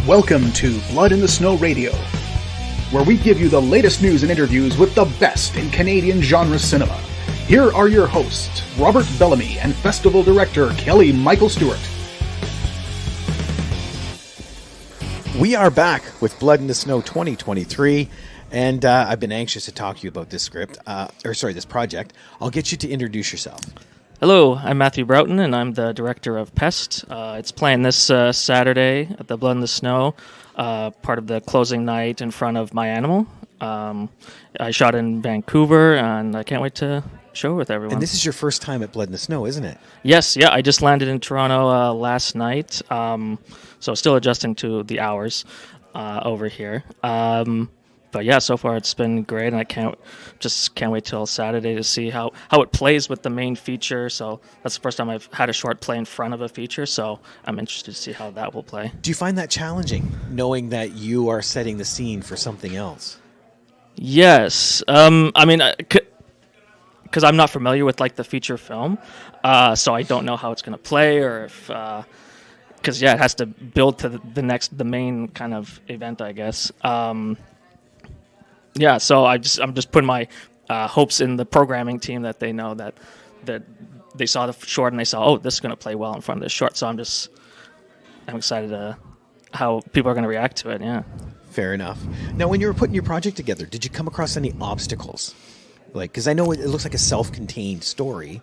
Welcome to Blood in the Snow Radio, where we give you the latest news and interviews with the best in Canadian genre cinema. Here are your hosts, Robert Bellamy and Festival Director Kelly Michael Stewart. We are back with Blood in the Snow 2023, and I've been anxious to talk to you about this this project. I'll get you to introduce yourself. Hello, I'm Matthew Broughton, and I'm the director of Pest. It's playing this Saturday at the Blood in the Snow, part of the closing night in front of My Animal. I shot in Vancouver, and I can't wait to show it with everyone. And this is your first time at Blood in the Snow, isn't it? Yes, yeah, I just landed in Toronto last night, so still adjusting to the hours over here. But yeah, so far it's been great, and I can't wait till Saturday to see how it plays with the main feature. So that's the first time I've had a short play in front of a feature, so I'm interested to see how that will play. Do you find that challenging, knowing that you are setting the scene for something else? Yes. I mean, because I'm not familiar with like the feature film, so I don't know how it's going to play, or if because it has to build to the main kind of event, I guess. Yeah, so I'm just putting my hopes in the programming team that they know that they saw the short and they saw, oh, this is going to play well in front of this short. So I'm excited how people are going to react to it. Yeah. Fair enough. Now, when you were putting your project together, did you come across any obstacles? Like, because I know it looks like a self-contained story,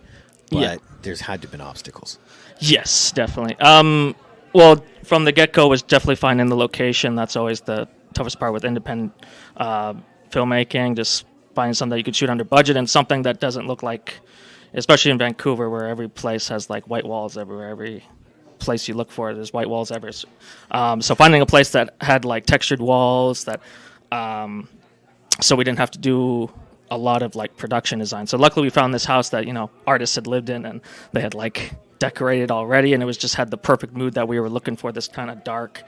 but there's had to have been obstacles. Yes, definitely. Well, from the get-go was definitely finding the location. That's always the toughest part with independent filmmaking, just finding something that you could shoot under budget and something that doesn't look like, especially in Vancouver, where every place has like white walls everywhere. Every place you look for, there's white walls everywhere. So finding a place that had like textured walls, that so we didn't have to do a lot of like production design. So luckily we found this house that, artists had lived in, and they had like decorated already, and it was just had the perfect mood that we were looking for, this kind of dark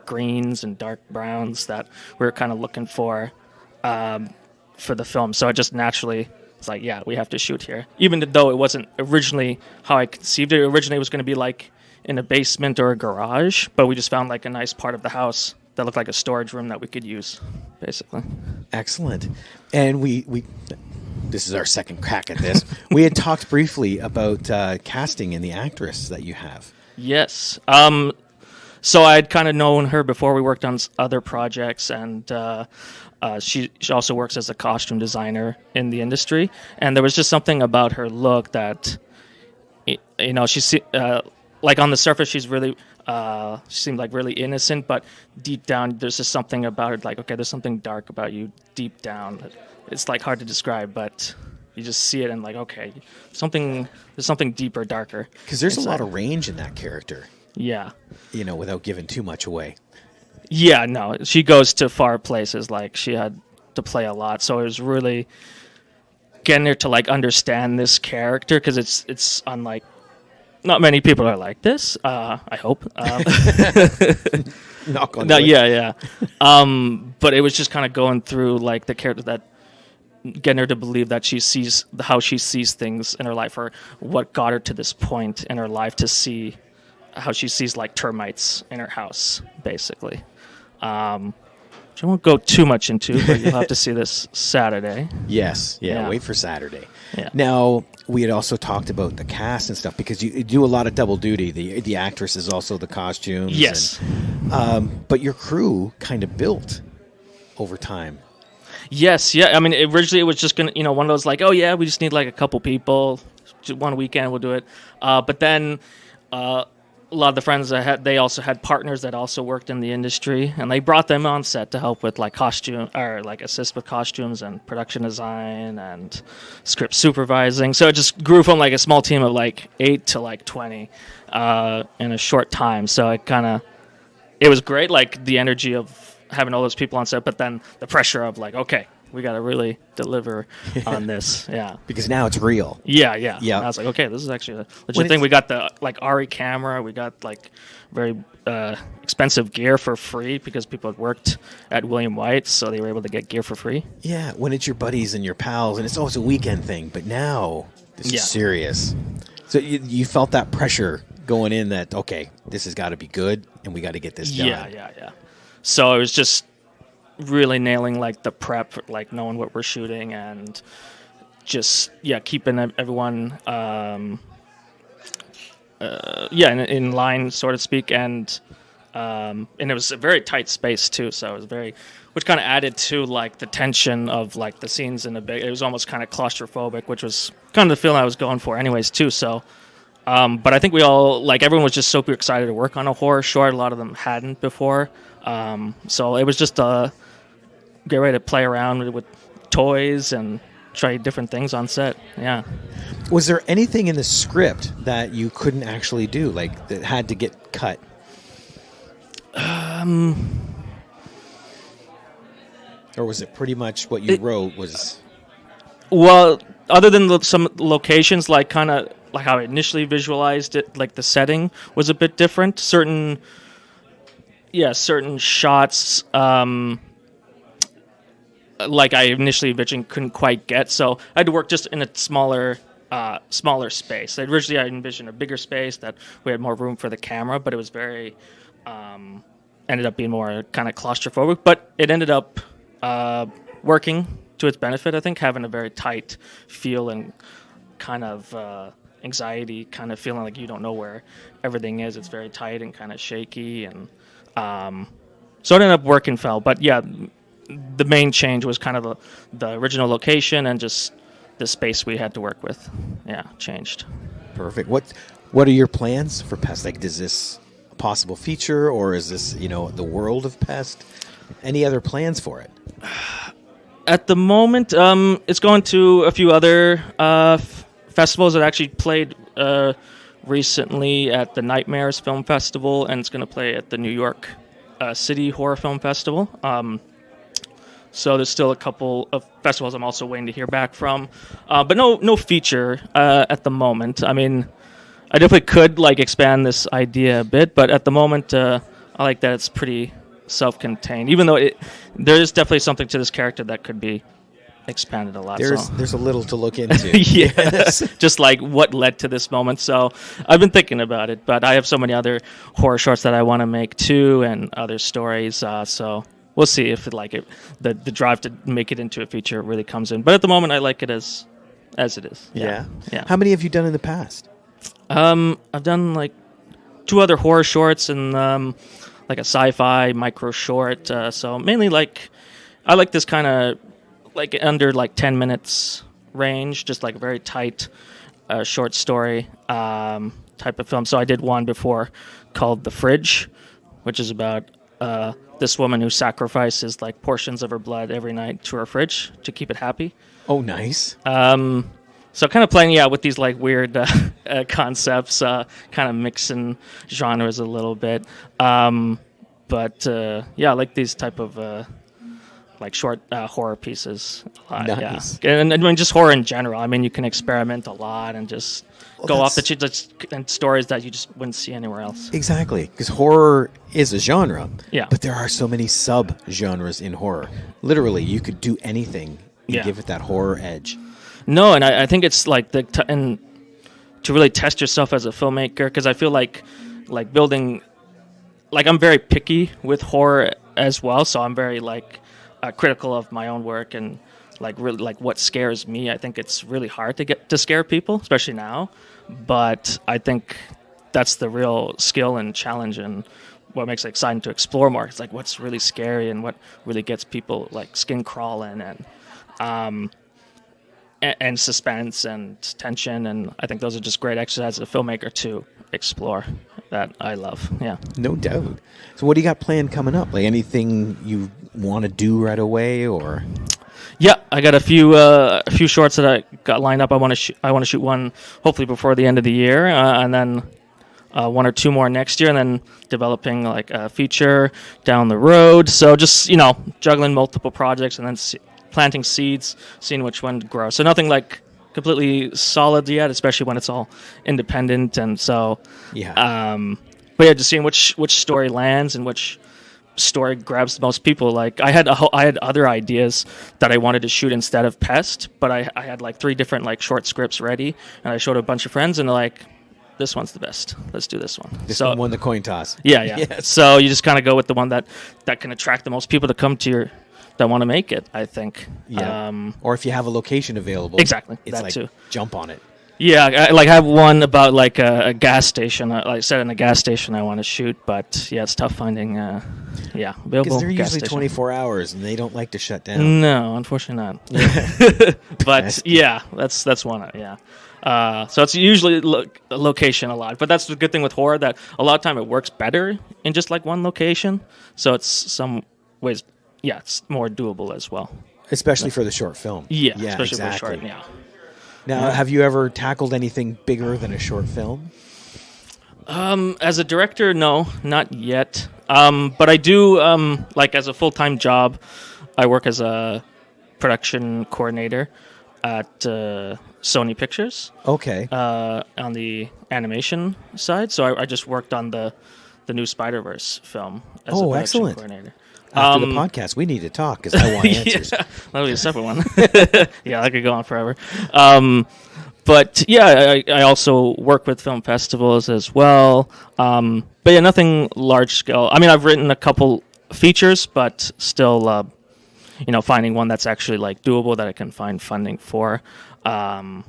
greens and dark browns that we were kind of looking for the film. So it just naturally, it's like, yeah, we have to shoot here. Even though it wasn't originally how I conceived it. Originally it was going to be like in a basement or a garage, but we just found like a nice part of the house that looked like a storage room that we could use, basically. Excellent. And we this is our second crack at this. We had talked briefly about casting and the actress that you have. Yes. So I'd kind of known her before. We worked on other projects, and she also works as a costume designer in the industry. And there was just something about her look that, she's like on the surface, she's really, she seemed like really innocent, but deep down, there's just something about her, like, okay, there's something dark about you deep down. It's like hard to describe, but you just see it and like, okay, there's something deeper, darker. Because there's a lot of range in that character. Yeah. Without giving too much away. Yeah, no, she goes to far places. Like, she had to play a lot, so it was really getting her to like understand this character, because it's unlike, not many people are like this. I hope. Knock on wood. Yeah. But it was just kind of going through like the character, that getting her to believe that she sees how she sees things in her life, or what got her to this point in her life to see how she sees like termites in her house, basically. Which I won't go too much into, but you'll have to see this Saturday. Yes. Yeah. Wait for Saturday. Yeah. Now, we had also talked about the cast and stuff, because you do a lot of double duty. The actress is also the costumes. Yes. But your crew kind of built over time. Yes. Yeah. I mean, originally it was just going to, one of those like, oh yeah, we just need like a couple people. Just one weekend, we'll do it. But then a lot of the friends I had, they also had partners that also worked in the industry, and they brought them on set to help with like costume, or like assist with costumes and production design and script supervising. So it just grew from like a small team of like 8 to like 20 in a short time. So it was great, like the energy of having all those people on set, but then the pressure of like, okay, we got to really deliver on this. Yeah. Because now it's real. Yeah. And I was like, okay, this is actually a legit thing. We got the like RE camera. We got like very expensive gear for free, because people had worked at William White, so they were able to get gear for free. Yeah. When it's your buddies and your pals, and it's always a weekend thing, but now this is serious. So you felt that pressure going in that, okay, this has got to be good and we got to get this done. Yeah. So it was just really nailing like the prep, like knowing what we're shooting and just, keeping everyone, in line, so to speak. And it was a very tight space too. So it was which kind of added to like the tension of like the scenes in it was almost kind of claustrophobic, which was kind of the feeling I was going for anyways too. So, but I think we all, like, everyone was just super excited to work on a horror short. A lot of them hadn't before. So it was just get ready to play around with toys and try different things on set. Yeah. Was there anything in the script that you couldn't actually do, like that had to get cut? Or was it pretty much what you wrote was... Well, other than some locations, like kind of like how I initially visualized it, like the setting was a bit different. Certain shots, like I initially envisioned, couldn't quite get. So I had to work just in a smaller space. Originally, I envisioned a bigger space that we had more room for the camera, but it was very... ended up being more kind of claustrophobic, but it ended up working to its benefit, I think, having a very tight feel and kind of anxiety, kind of feeling like you don't know where everything is. It's very tight and kind of shaky, and so it ended up working well. But yeah, the main change was kind of the original location and just the space we had to work with. Yeah, changed. Perfect. What are your plans for Pest? Like, is this a possible feature, or is this, the world of Pest? Any other plans for it? At the moment, it's going to a few other festivals. It actually played recently at the Nightmares Film Festival, and it's going to play at the New York City Horror Film Festival. So there's still a couple of festivals I'm also waiting to hear back from, but no feature at the moment. I mean, I definitely could expand this idea a bit, but at the moment, I like that it's pretty self-contained. Even though there is definitely something to this character that could be expanded a lot. There's a little to look into. Yes. Just like what led to this moment. So I've been thinking about it, but I have so many other horror shorts that I want to make too, and other stories. So we'll see if the drive to make it into a feature really comes in. But at the moment, I like it as it is. Yeah. Yeah. How many have you done in the past? I've done 2 other horror shorts and a sci-fi micro short. So mainly I like this kind of under 10 minutes range, just a very tight short story type of film. So I did one before called The Fridge, which is about this woman who sacrifices portions of her blood every night to her fridge to keep it happy. Oh, nice. So kind of playing, with these weird concepts, kind of mixing genres a little bit. But I like these type of short horror pieces a lot. Nice. Yeah. And I mean, just horror in general. I mean, you can experiment a lot and just go off and stories that you just wouldn't see anywhere else. Exactly, because horror is a genre. Yeah. But there are so many sub-genres in horror. Literally, you could do anything and give it that horror edge. No, and I think it's and to really test yourself as a filmmaker, because I feel like building, I'm very picky with horror as well, so I'm very critical of my own work and really what scares me. I think it's really hard to get to scare people, especially now, but I think that's the real skill and challenge and what makes it exciting to explore more. It's what's really scary and what really gets people skin crawling and suspense and tension, and I think those are just great exercises as a filmmaker to explore that I love. Yeah, no doubt. So what do you got planned coming up? Anything you want to do right away, or? Yeah, I got a few shorts that I got lined up. I want to shoot one hopefully before the end of the year, and then 1 or 2 more next year, and then developing a feature down the road. So just juggling multiple projects and then planting seeds, seeing which one grows. So nothing completely solid yet, especially when it's all independent. And so, but yeah, just seeing which story lands and which story grabs the most people. I had other ideas that I wanted to shoot instead of Pest, but I had 3 different short scripts ready, and I showed a bunch of friends, and they're this one's the best. Let's do this one. This one won the coin toss. Yeah, yeah. Yes. So you just kind of go with the one that can attract the most people to come to that want to make it, I think. Yeah. Or if you have a location available. Exactly. It's that like, too. jump on it. Yeah, I have one about like a gas station. Like I said, in a gas station I want to shoot, but yeah, it's tough finding available Because they're gas usually station. 24 hours and they don't like to shut down. No, unfortunately not. But yeah, that's one. Yeah. So it's usually a location a lot, but that's the good thing with horror, that a lot of time it works better in just like one location. So it's some ways, it's more doable as well. Especially for the short film. Yeah, especially exactly. for short. Yeah. Now, have you ever tackled anything bigger than a short film? As a director, no, not yet. But I do, like as a full-time job, I work as a production coordinator at Sony Pictures. Okay. On the animation side. So I just worked on the new Spider-Verse film as a production excellent. coordinator. After the podcast, we need to talk because I want answers. Yeah, that'll be a separate one. Yeah, that could go on forever. But yeah, I also work with film festivals as well. But yeah, nothing large scale. I mean, I've written a couple features, but still, finding one that's actually like doable that I can find funding for. Yeah,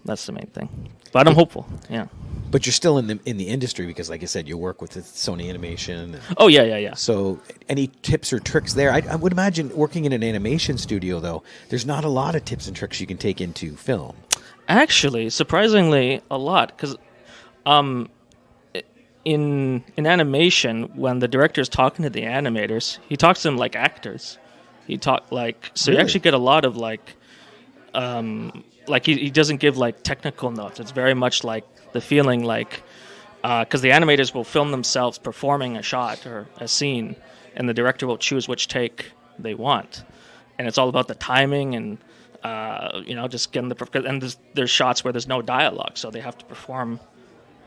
that's the main thing. But I'm hopeful. Yeah. But you're still in the industry because, like I said, you work with the Sony Animation. Oh yeah. So, any tips or tricks there? I would imagine working in an animation studio, though, there's not a lot of tips and tricks you can take into film. Actually, surprisingly, a lot, because in animation, when the director is talking to the animators, he talks to them like actors. You Really? actually get a lot of he doesn't give like technical notes. It's very much like the feeling because the animators will film themselves performing a shot or a scene, and the director will choose which take they want, and it's all about the timing and just getting and there's shots where there's no dialogue, so they have to perform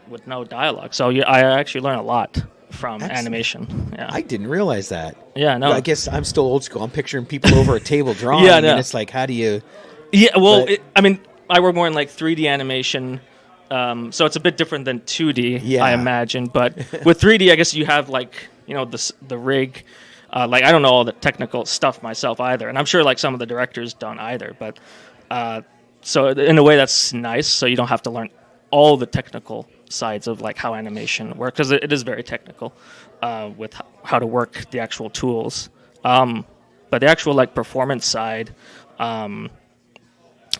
with no dialogue. So I actually learn a lot from animation. Yeah, I didn't realize that. Yeah, no. I guess I'm still old school. I'm picturing people over a table drawing, Yeah, no. and it's like, how do you? Yeah, well, I work more in like 3D animation, so it's a bit different than 2D, Yeah. I imagine. But with 3D, I guess you have the rig. I don't know all the technical stuff myself either, and I'm sure like some of the directors don't either. But so in a way, that's nice. So you don't have to learn all the technical sides of like how animation works, because it is very technical with how to work the actual tools. But the actual like performance side.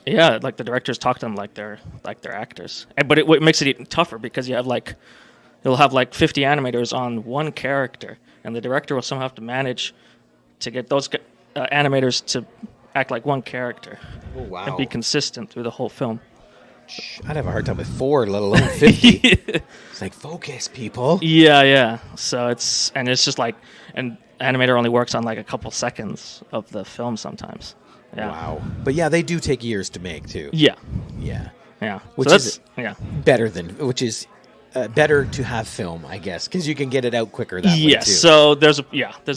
Yeah, like the directors talk to them like they're actors, but it makes it even tougher because you'll have like 50 animators on one character, and the director will somehow have to manage to get those animators to act like one character. Oh, wow. And be consistent through the whole film. I'd have a hard time with 4, let alone 50. It's like, focus, people. Yeah. So it's just like an animator only works on like a couple seconds of the film sometimes. Yeah. Wow. But yeah, they do take years to make too. Yeah. Which is better to have film, I guess, because you can get it out quicker that way too. Yes. So there's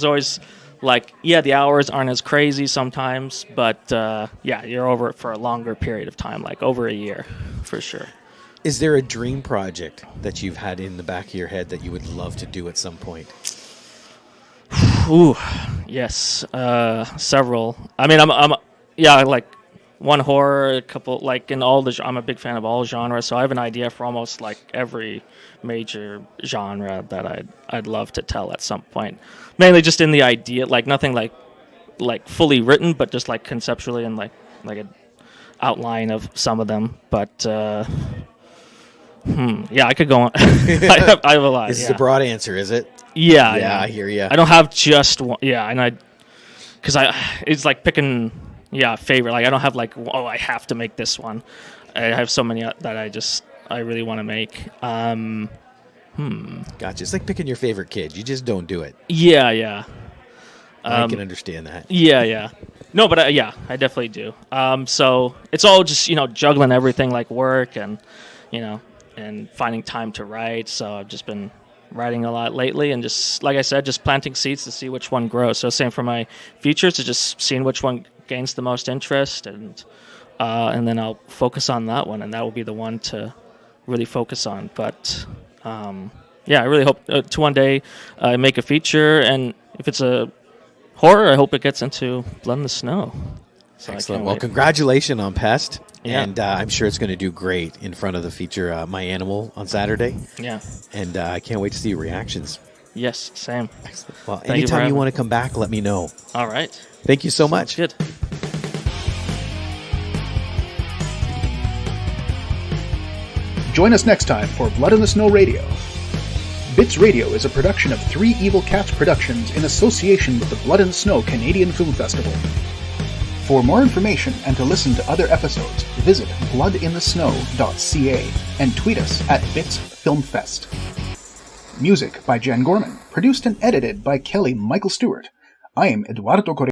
always the hours aren't as crazy sometimes, but you're over it for a longer period of time, like over a year, for sure. Is there a dream project that you've had in the back of your head that you would love to do at some point? Ooh, yes, several. I mean, I'm like one horror, a couple like in all I'm a big fan of all genres, so I have an idea for almost like every major genre that I'd love to tell at some point. Mainly just in the idea, like nothing like fully written, but just like conceptually and like an outline of some of them. But I could go on. I have a lot. This is a broad answer, is it? Yeah, I hear you. I don't have just one. Yeah, and it's like picking favorite. Like I don't have like I have to make this one. I have so many that I really want to make. Gotcha. It's like picking your favorite kid. You just don't do it. Yeah. I can understand that. Yeah. No, but I definitely do. So it's all just juggling everything like work and and finding time to write. So I've just been writing a lot lately, and just like I said, just planting seeds to see which one grows. So same for my features, to just seeing which one gains the most interest, and then I'll focus on that one, and that will be the one to really focus on. But I really hope to one day make a feature, and if it's a horror, I hope it gets into Blood in the Snow. So excellent. Well, congratulations on Pest. Yeah. And I'm sure it's going to do great in front of the feature My Animal on Saturday. Yeah. And I can't wait to see your reactions. Yes, same. Excellent. Well, Thank anytime you want to come back, let me know. All right. Thank you so much. Good. Join us next time for Blood in the Snow Radio. Bits Radio is a production of Three Evil Cats Productions in association with the Blood in the Snow Canadian Film Festival. For more information and to listen to other episodes, visit bloodinthesnow.ca and tweet us at BitsFilmFest. Music by Jen Gorman, produced and edited by Kelly Michael Stewart. I am Eduardo Correa.